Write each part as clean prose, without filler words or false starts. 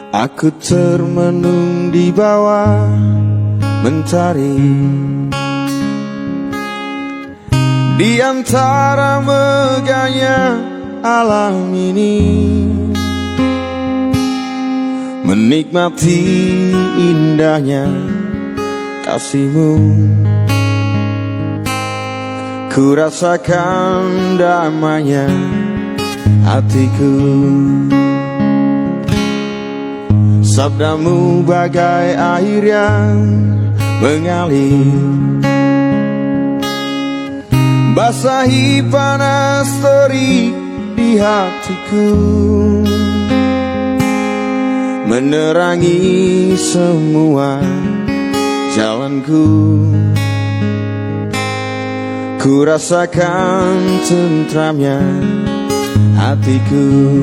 Aku termenung di bawah mentari, di antara megahnya alam ini, menikmati indahnya kasihmu. Ku rasakan damainya hatiku. Sabdamu bagai air yang mengalir, basahi panas terik di hatiku, menerangi semua jalanku. Ku rasakan tentramnya hatiku.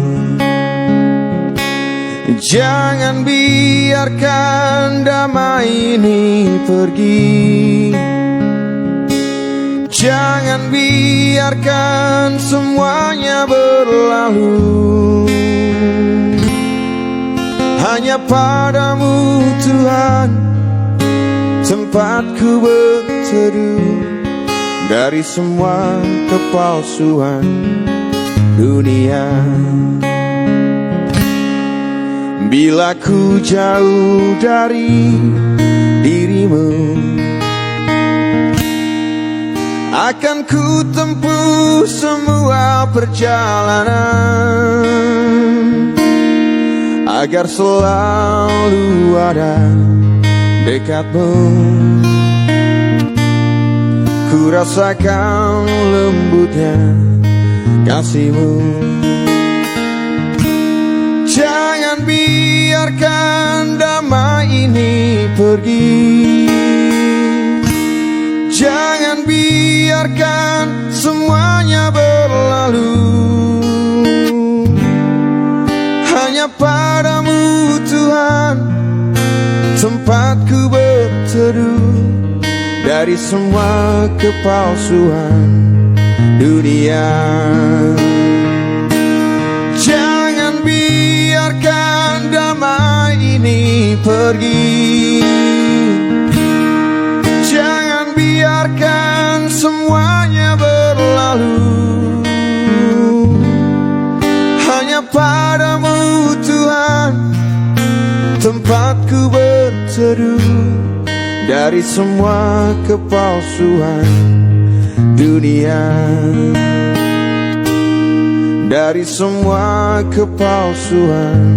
Jangan biarkan damai ini pergi, jangan biarkan semuanya berlalu. Hanya padamu Tuhan tempatku berteduh, dari semua kepalsuan dunia. Bila ku jauh dari dirimu, akan ku tempuh semua perjalanan, agar selalu ada dekatmu. Ku rasakan lembutnya kasihmu. Jangan biarkan damai ini pergi, jangan biarkan semuanya berlalu. Hanya padamu Tuhan tempatku berteduh, dari semua kepalsuan dunia. Jangan biarkan damai ini pergi, jangan biarkan semuanya berlalu. Hanya padamu Tuhan tempatku berteduh, dari semua kepalsuan dunia, dari semua kepalsuan